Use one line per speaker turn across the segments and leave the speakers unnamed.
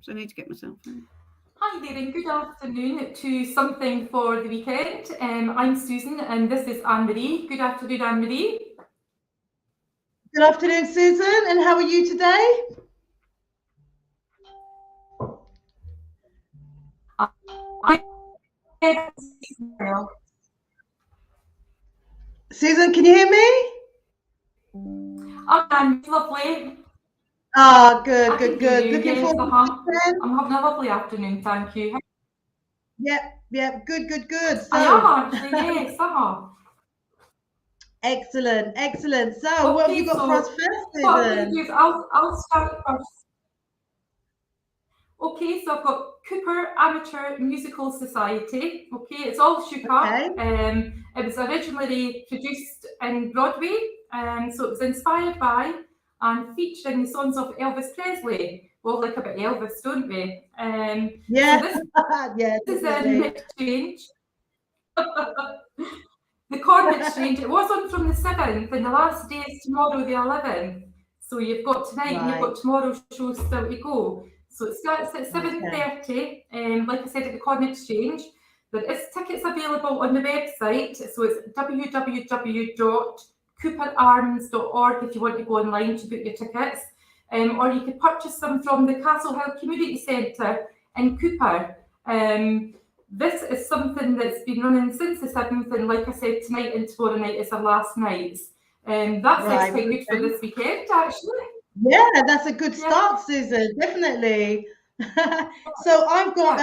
So I need to get myself in.
Hi there, and good afternoon to Something for the Weekend. I'm Susan, and this is Anne-Marie. Good afternoon, Anne-Marie.
Good afternoon, Susan, and how are you today? Susan, can you hear me?
I'm lovely.
Ah, good.
I can hear you.
Looking
Yes,
forward to the weekend?
I'm having a lovely afternoon, thank you.
Yep. Good.
I
So,
am actually, yes.
excellent. So, what have you
Okay,
got for us
so
first,
what I'm going to do
Susan?
is I'll start first. Okay, so I've got Cooper Amateur Musical Society. Okay, it's all shook up.
Okay.
It was originally produced in Broadway, so it was inspired by and featuring the songs of Elvis Presley. We all like a bit of Elvis, don't we?
Yeah.
So this
Yeah,
is
definitely.
in exchange. The Corn Exchange. It was on from the 7th, and the last day is tomorrow, the 11th. So you've got tonight and you've got tomorrow's show still to go. So it starts at 7:30. Like I said, at the Corn Exchange. There is tickets available on the website. So it's www.cooperarms.org if you want to go online to book your tickets. Or you could purchase them from the Castle Hill Community Centre in Cooper. This is something that's been running since the 7th, and like I said, tonight and tomorrow night is our last nights. That sounds quite good for this weekend, actually.
Yeah, that's a good start, Susan. Definitely. So I've got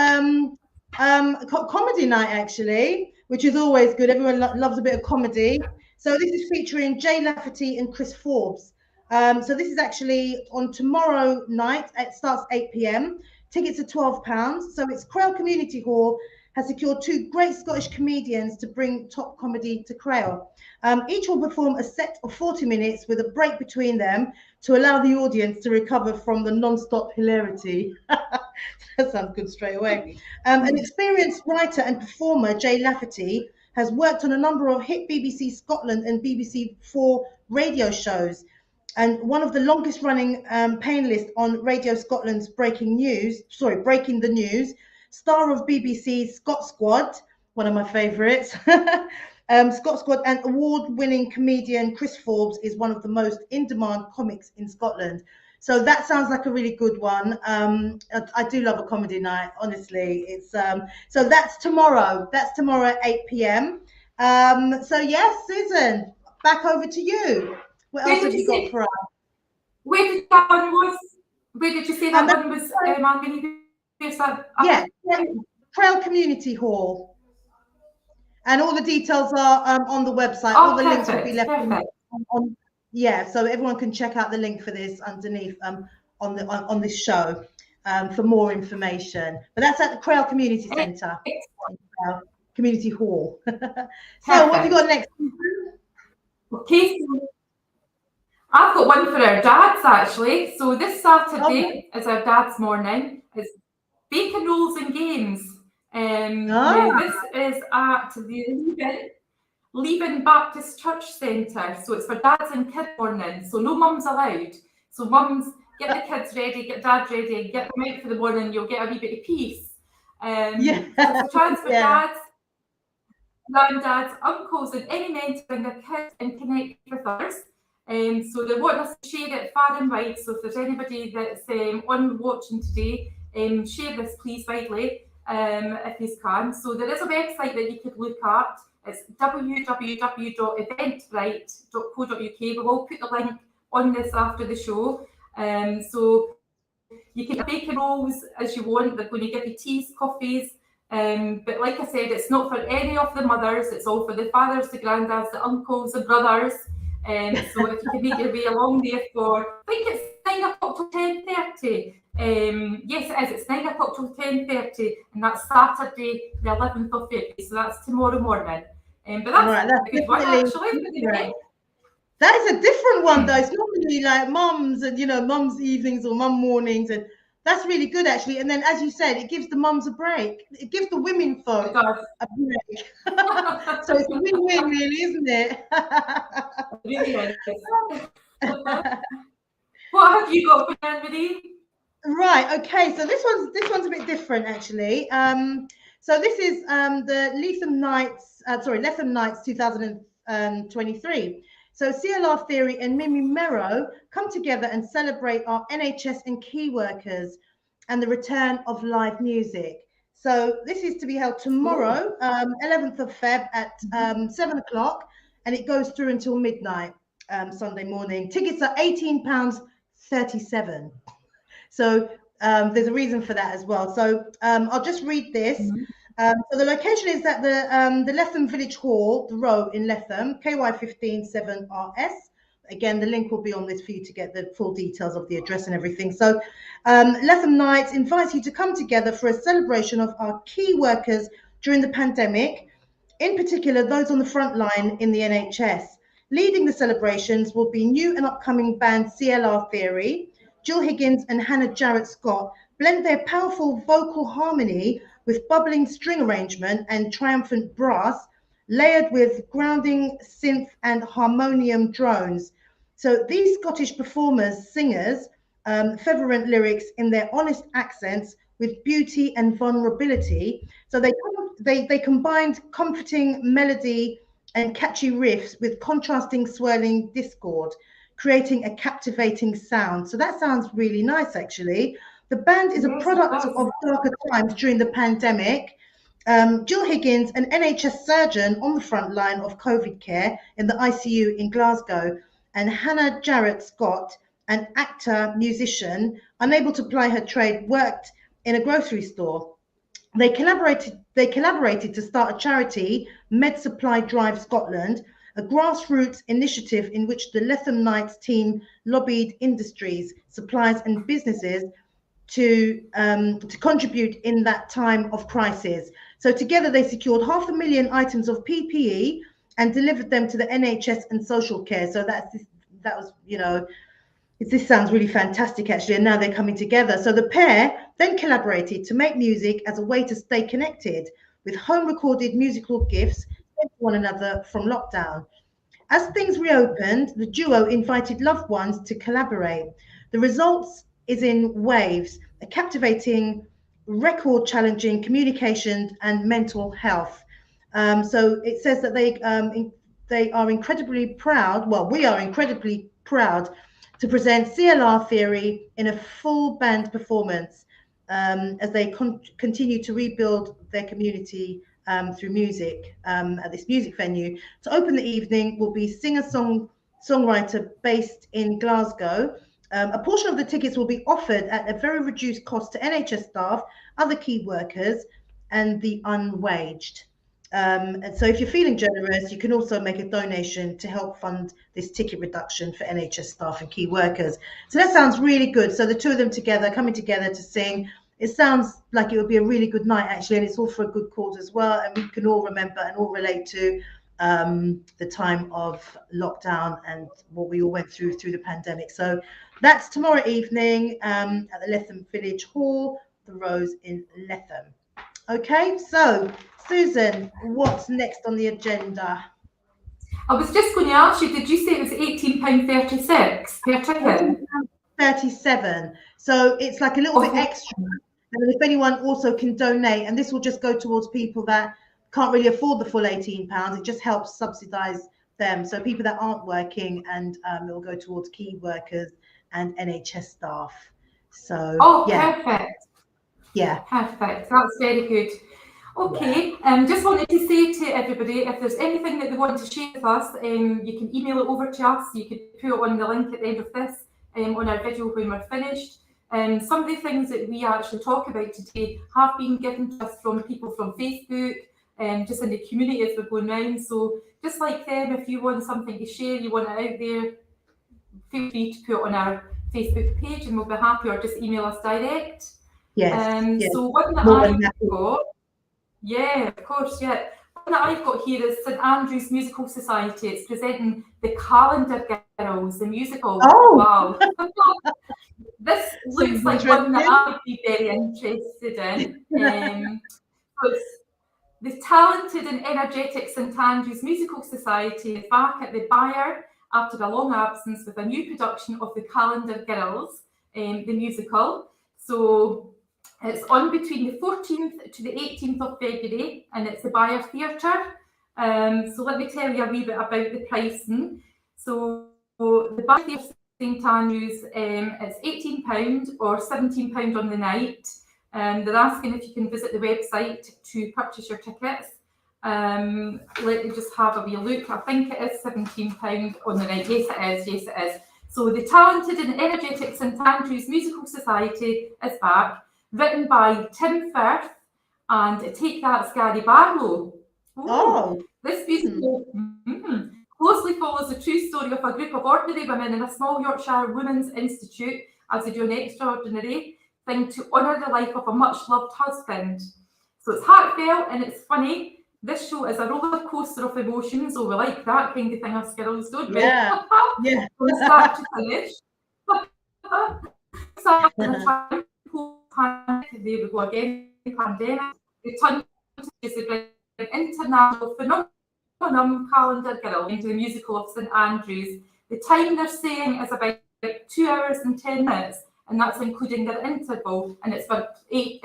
comedy night actually, which is always good. Everyone loves a bit of comedy. So this is featuring Jay Lafferty and Chris Forbes. So this is actually on tomorrow night. It starts 8 p.m. Tickets are £12. So it's Crail Community Hall has secured two great Scottish comedians to bring top comedy to Crail. Each will perform a set of 40 minutes with a break between them to allow the audience to recover from the non-stop hilarity. That sounds good straight away. An experienced writer and performer, Jay Lafferty, has worked on a number of hit BBC Scotland and BBC4 radio shows, and one of the longest running panelists on Radio Scotland's Breaking the News, star of BBC's Scot Squad, one of my favourites. Scot Squad, and award-winning comedian Chris Forbes is one of the most in-demand comics in Scotland. So that sounds like a really good one. I do love a comedy night, honestly. It's so that's tomorrow. That's tomorrow at 8 p.m. So yes, Susan, back over to you. What else have you got for us?
Where did that one was? Where did you say that one was?
Crail Community Hall. And all the details are on the website. All the links will be left on. Yeah, so everyone can check out the link for this underneath on this show for more information. But that's at the Crail Community Centre, Community Hall. So what have you got next?
Okay, so I've got one for our dads actually. So this Saturday is our dad's morning. It's bacon rolls and games. Now this is at the Leaving Baptist Church Centre. So it's for dads and kids morning. So no mums allowed. So mums, get the kids ready, get dad ready, get them out for the morning, you'll get a wee bit of peace. So it's a chance for dads, granddads, uncles, and any men to bring their kids and connect with others. So they want us to share it far and wide. So if there's anybody that's on watching today, share this please widely if you can. So there is a website that you could look at. It's www.eventbrite.co.uk. We will put the link on this after the show. So you can bake rolls as you want. They're going to give you teas, coffees. But like I said, it's not for any of the mothers. It's all for the fathers, the granddads, the uncles, the brothers. So if you can make your way along there for, I think it's 9 o'clock till 10:30. Yes, it is. It's 9 o'clock till 10:30, and that's Saturday, the 11th of February. So that's tomorrow morning. But that's a good one, actually.
That is a different one, though. It's normally like mums and, mums evenings or mum mornings. And that's really good, actually. And then, as you said, it gives the mums a break. It gives the women folk a break. So it's a win-win, really, isn't it?
Really is. What have you got for Anne-Marie?
Right. Okay. So this one's a bit different actually. So this is the Letham Nights 2023. So CLR Theory and Mimi Mero come together and celebrate our NHS and key workers and the return of live music. So this is to be held tomorrow, 11th of Feb at 7 o'clock, and it goes through until midnight Sunday morning. Tickets are £18.37. So there's a reason for that as well. So I'll just read this. So the location is at the Letham Village Hall, the Row in Letham, KY15 7RS. Again, the link will be on this for you to get the full details of the address and everything. So Letham Nights invites you to come together for a celebration of our key workers during the pandemic, in particular those on the front line in the NHS. Leading the celebrations will be new and upcoming band CLR Theory. Jill Higgins and Hannah Jarrett Scott blend their powerful vocal harmony with bubbling string arrangement and triumphant brass, layered with grounding synth and harmonium drones. So these Scottish performers, singers, fervent lyrics in their honest accents with beauty and vulnerability. So they combined comforting melody and catchy riffs with contrasting swirling discord, creating a captivating sound. So that sounds really nice, actually. The band is a product of darker times during the pandemic. Jill Higgins, an NHS surgeon on the front line of COVID care in the ICU in Glasgow, and Hannah Jarrett Scott, an actor, musician, unable to ply her trade, worked in a grocery store. They collaborated to start a charity, Med Supply Drive Scotland, a grassroots initiative in which the Letham Nights team lobbied industries, suppliers, and businesses to contribute in that time of crisis. So together they secured 500,000 items of PPE and delivered them to the NHS and social care. So that was, this sounds really fantastic actually, and now they're coming together. So the pair then collaborated to make music as a way to stay connected with home recorded musical gifts sent to one another from lockdown. As things reopened, the duo invited loved ones to collaborate. The results is in Waves, a captivating, record challenging communication and mental health. So it says that they are incredibly proud. Well, we are incredibly proud to present CLR Theory in a full band performance as they continue to rebuild their community through music at this music venue. To open the evening will be singer-songwriter based in Glasgow. A portion of the tickets will be offered at a very reduced cost to NHS staff, other key workers, and the unwaged. And so if you're feeling generous, you can also make a donation to help fund this ticket reduction for NHS staff and key workers. So that sounds really good. So the two of them together, coming together to sing, it sounds like it would be a really good night actually, and it's all for a good cause as well. And we can all remember and all relate to the time of lockdown and what we all went through the pandemic. So that's tomorrow evening at the Letham Village Hall, the Rose in Letham. Okay, so Susan, what's next on the agenda?
I was just going to ask you, did you say it was £18.36 per ticket?
£37. So it's like a little bit extra. And if anyone also can donate, and this will just go towards people that can't really afford the full £18, it just helps subsidise them. So people that aren't working, and it will go towards key workers and NHS staff. So
perfect.
Yeah.
Perfect. That's very good. Okay, just wanted to say to everybody, if there's anything that they want to share with us, you can email it over to us. You could put it on the link at the end of this, on our video when we're finished. Some of the things that we actually talk about today have been given to us from people from Facebook, just in the community as we're going round. So just like them, if you want something to share, you want it out there, feel free to put it on our Facebook page and we'll be happy, or just email us direct.
Yes.
So one that I've got, of course, one that I've got here is St Andrew's Musical Society. It's presenting the Calendar Girls, the musical.
Oh,
wow! This looks like one that I'd be very interested in. So it's the talented and energetic St Andrew's Musical Society is back at the Byre after a long absence with a new production of the Calendar Girls, the musical. So it's on between the 14th to the 18th of February, and it's the Buyer Theatre. So let me tell you a wee bit about the pricing. So the Buyer Theatre St Andrews, it's £18 or £17 on the night. They're asking if you can visit the website to purchase your tickets. Let me just have a wee look. I think it is £17 on the night. Yes, it is. Yes, it is. So the talented and energetic St Andrews Musical Society is back, written by Tim Firth and Take That's Gary Barlow. This musical closely follows the true story of a group of ordinary women in a small Yorkshire women's institute as they do an extraordinary thing to honour the life of a much-loved husband. So it's heartfelt and it's funny. This show is a roller coaster of emotions, so we like that kind of thing us girls, don't we?
Yeah.
From start to finish. There we go again, pandemic. The turn is the international phenomenon calendar girl into the musical of St Andrews. The time they're saying is about 2 hours and 10 minutes, and that's including their interval, and it's for the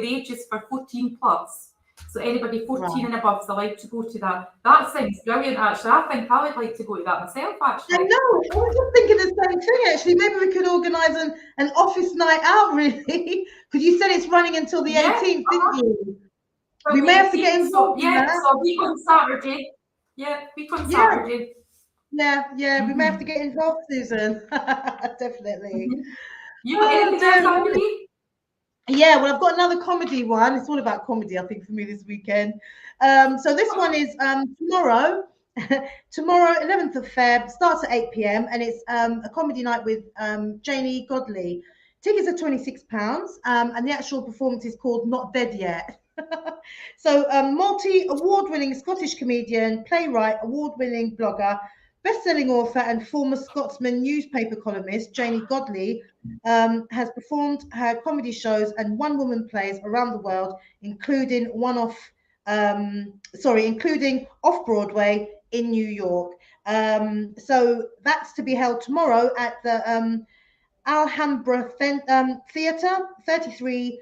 age is for 14 plus. So anybody 14 and above is allowed to go to that. That sounds brilliant, actually. I think I would like to go to that myself, actually.
I know. I was just thinking the same thing, actually. Maybe we could organise an office night out, really. Because you said it's running until the 18th, didn't you? We may have to get involved in that.
So a week on Saturday. Saturday.
Yeah. We may have to get involved, Susan. Definitely.
You got anything else, Andy?
Yeah, well, I've got another comedy one. It's all about comedy, I think, for me this weekend. So this one is tomorrow. Tomorrow, 11th of Feb, starts at 8 p.m. and it's a comedy night with Janie Godley. Tickets are £26, and the actual performance is called Not Dead Yet. So multi-award-winning Scottish comedian, playwright, award-winning blogger, best-selling author and former Scotsman newspaper columnist Janie Godley has performed her comedy shows and one-woman plays around the world, including including off-Broadway in New York. So that's to be held tomorrow at the Alhambra Theatre, 33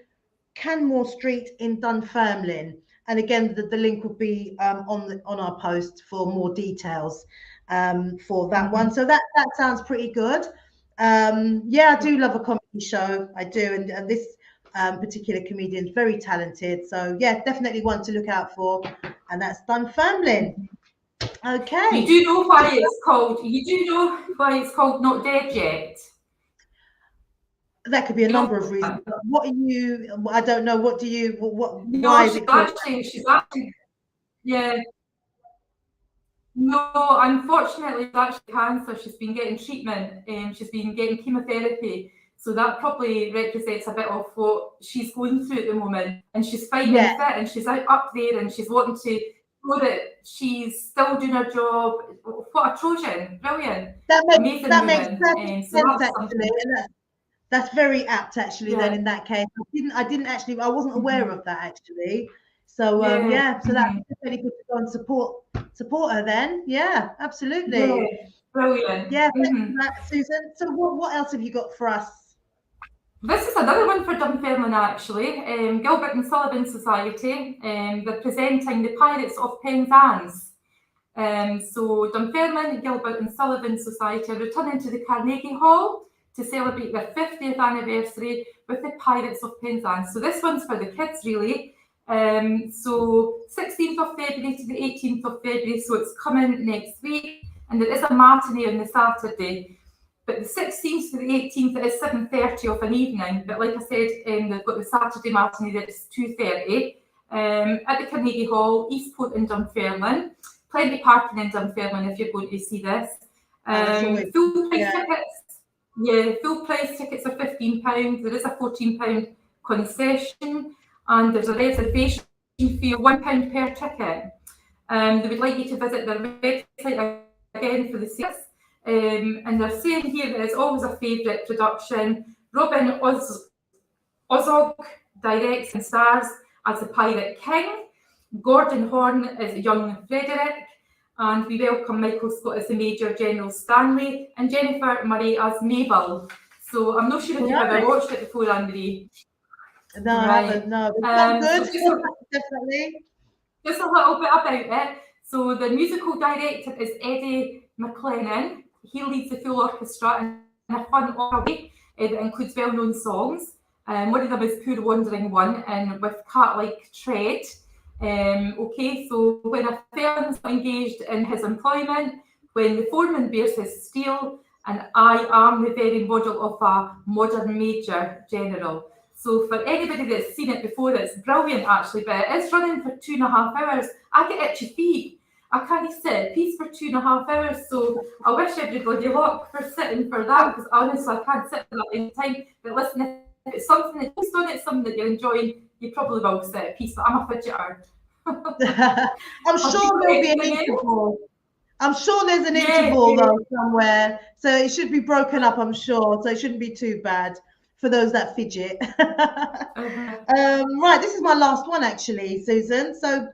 Canmore Street in Dunfermline. And again, the link will be on our post for more details for that one. So that sounds pretty good. I do love a comedy show. I do, and this particular comedian is very talented. So yeah, definitely one to look out for, and that's Dunfermline. Okay.
You do know why it's called Not Dead Yet?
That could be a number of reasons. What are you? I don't know. What do you? Why is it called?
She's actually. Yeah. No, unfortunately, it's actually cancer. She's been getting treatment and she's been getting chemotherapy. So that probably represents a bit of what she's going through at the moment. And she's fighting fit and she's up there and she's wanting to know that she's still doing her job. What a Trojan. Brilliant. That makes
perfect sense, actually. And that's very apt, actually, then, in that case. I wasn't aware of that, actually. So, so that's really good to go and support her then. Yeah, absolutely.
Yeah, brilliant.
Yeah, thanks for that, Susan. So what else have you got for us?
This is another one for Dunfermline, actually. Gilbert and Sullivan Society. They're presenting The Pirates of Penzance. So Dunfermline, Gilbert and Sullivan Society are returning to the Carnegie Hall to celebrate their 50th anniversary with The Pirates of Penzance. So this one's for the kids, really. So 16th of February to the 18th of February, so it's coming next week, and there is a matinee on the Saturday. But the 16th to the 18th it is 7:30 of an evening. But like I said, they've got the Saturday matinee that's 2:30 at the Carnegie Hall, Eastport in Dunfermline. Plenty of parking in Dunfermline if you're going to see this. Full price tickets. Yeah, full price tickets are £15. There is a £14 concession. And there's a reservation fee of £1 per ticket. They would like you to visit their website again for the seats. And they're saying here that it's always a favourite production. Robin Ozog directs and stars as the Pirate King. Gordon Horn as young Frederick. And we welcome Michael Scott as the Major General Stanley and Jennifer Murray as Mabel. So I'm not sure if you've ever watched it before, Anne-Marie.
No, I haven't. No, but that's good.
So
Definitely.
Just a little bit about it. So the musical director is Eddie McLennan. He leads the full orchestra in a fun opera way that includes well-known songs. One of them is Poor Wandering One, and with Cat-Like Tread. Okay, so when a felon's engaged in his employment, when the foreman bears his steel, and I am the very model of a modern major general. So for anybody that's seen it before, it's brilliant actually, but it is running for 2.5 hours. I get itchy feet. I can't sit at peace for 2.5 hours. So I wish everybody luck for sitting for that, because honestly I can't sit for that in time. But listen, if it's something that's based on it, something that you're enjoying, you probably will sit at peace. But I'm a fidgeter.
I'm sure there'll be an interval. I'm sure there's an interval though somewhere, so it should be broken up. I'm sure, so it shouldn't be too bad for those that fidget. Right, this is my last one actually, Susan. So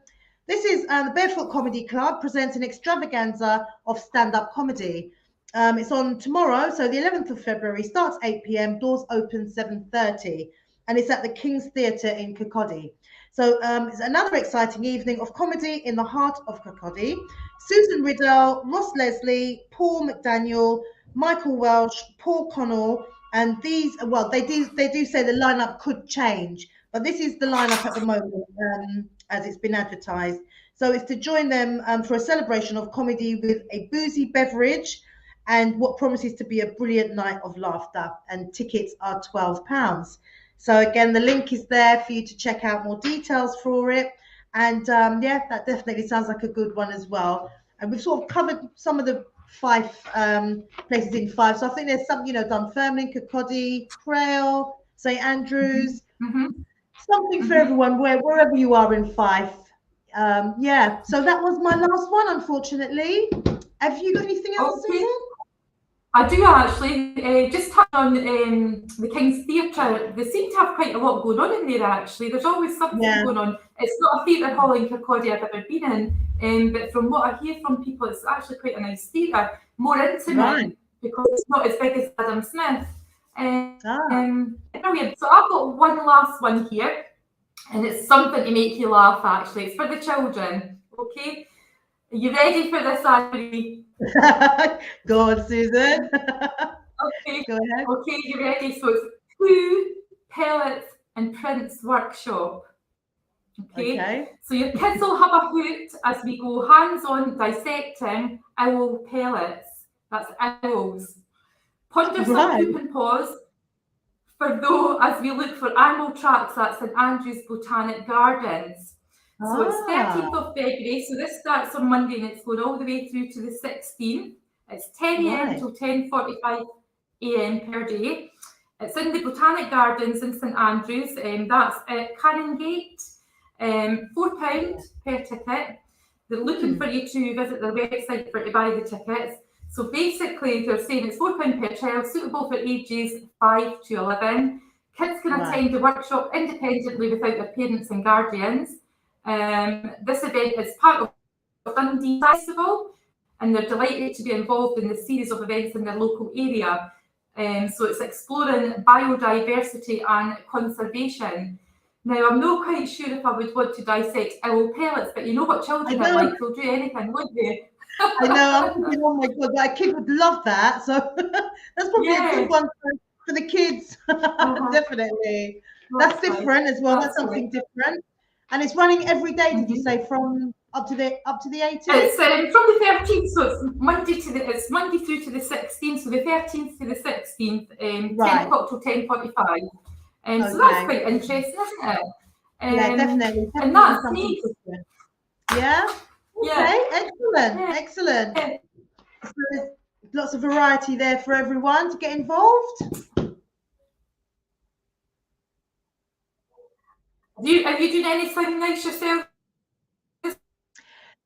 this is the Barefoot Comedy Club presents an extravaganza of stand-up comedy. It's on tomorrow, so the 11th of February, starts 8 p.m, doors open 7:30, and it's at the King's Theatre in Kirkcaldy. So it's another exciting evening of comedy in the heart of Kirkcaldy. Susan Riddell, Ross Leslie, Paul McDaniel, Michael Welsh, Paul Connell, and these, well, they do say the lineup could change, but this is the lineup at the moment as it's been advertised. So it's to join them for a celebration of comedy with a boozy beverage and what promises to be a brilliant night of laughter. And tickets are £12. So again, the link is there for you to check out more details for it. And yeah, that definitely sounds like a good one as well. And we've sort of covered some of the Fife places in Fife. So I think there's some, Dunfermline, Kirkcaldy, Crail, St Andrews, something for everyone, wherever you are in Fife. Yeah, so that was my last one, unfortunately. Have you got anything else, Susan?
I do actually. Just touch on the King's Theatre. They seem to have quite a lot going on in there actually. There's always something going on. It's not a theatre hall in Kirkcaldy I've ever been in, but from what I hear from people, it's actually quite a nice theatre, more intimate because it's not as big as Adam Smith. Brilliant. So I've got one last one here, and it's something to make you laugh actually. It's for the children, okay? Are you ready for this, Anne-Marie?
Go on, Susan.
Okay.
Go ahead.
Okay, you ready? So it's Pooh, Pellets and Prince Workshop. Okay. So your kids will have a hoot as we go hands-on dissecting owl pellets. That's owls. Ponder some poop and paws for though as we look for animal tracks at St Andrews Botanic Gardens. So it's 13th of February, so this starts on Monday and it's going all the way through to the 16th. It's 10 a.m. till 10:45 a.m. per day. It's in the Botanic Gardens in St Andrews, that's at Canongate. £4 per ticket. They're looking for you to visit their website to buy the tickets. So basically, they're saying it's £4 per child, suitable for ages 5 to 11. Kids can attend the workshop independently without their parents and guardians. This event is part of Dundee Festival, and they're delighted to be involved in the series of events in their local area. So it's exploring biodiversity and conservation. Now, I'm not quite sure if I would want to dissect owl pellets, but you know what children are like, they'll do anything, won't they?
I know, I'm thinking, oh my God, that kid would love that. So that's probably a good one for the kids. Definitely. That's different as well. That's something different. And it's running every day, did you say, from up to the 18th?
It's from the 13th, so it's Monday through to the 16th, so the 13th to the 16th, 10 o'clock till 10:45. So that's quite interesting, isn't it?
Yeah, definitely.
And that's me.
Yeah. Okay. Excellent. So there's lots of variety there for everyone to get involved.
Are you doing anything nice yourself?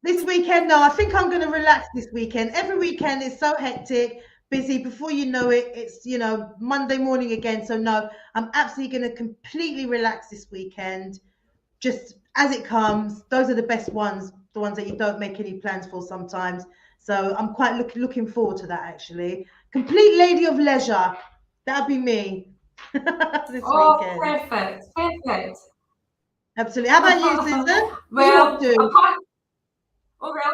This weekend? No, I think I'm going to relax this weekend. Every weekend is so hectic, busy. Before you know it, it's, Monday morning again. So no, I'm absolutely going to completely relax this weekend. Just as it comes. Those are the best ones, the ones that you don't make any plans for sometimes. So I'm quite looking forward to that, actually. Complete lady of leisure. That'd be me this
Oh,
weekend.
perfect, perfect.
Absolutely. How about you, Susan? What are you
Well,
up to?
apart, oh well,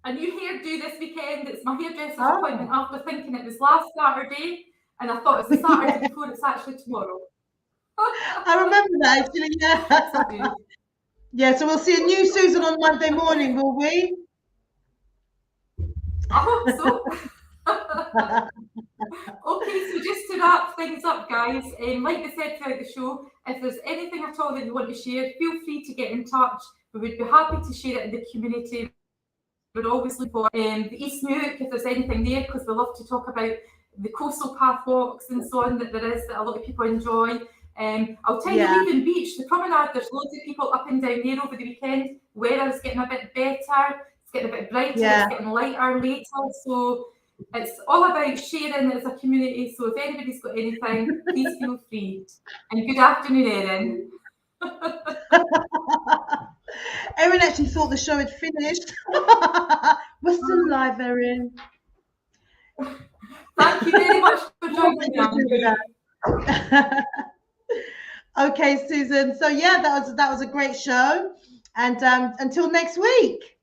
a new hairdo this weekend. It's my hairdresser's appointment
Oh,
after thinking it was last Saturday, and I thought it's the Saturday
yeah.
before it's actually tomorrow.
I remember that actually.
So
Yeah.
good.
Yeah. So we'll see a new Susan on Monday morning, will we?
I hope so. Okay, so just to wrap things up, guys, like I said throughout the show, if there's anything at all that you want to share, feel free to get in touch. We would be happy to share it in the community. We're always looking for the East Newark, if there's anything there, because we love to talk about the coastal path walks and so on that there is that a lot of people enjoy. I'll tell you,
Yeah.
leaving beach, the promenade, there's loads of people up and down there over the weekend. Weather's getting a bit better, it's getting a bit brighter,
Yeah.
it's getting lighter later. So it's all about sharing as a community. So if anybody's got anything, please feel free. And good afternoon, Erin.
Erin actually thought the show had finished. We're still live, Erin.
Thank you very much for
What
joining
are
me,
you gonna do with
Andrew.
that? Okay, Susan. So yeah, that was a great show. And until next week.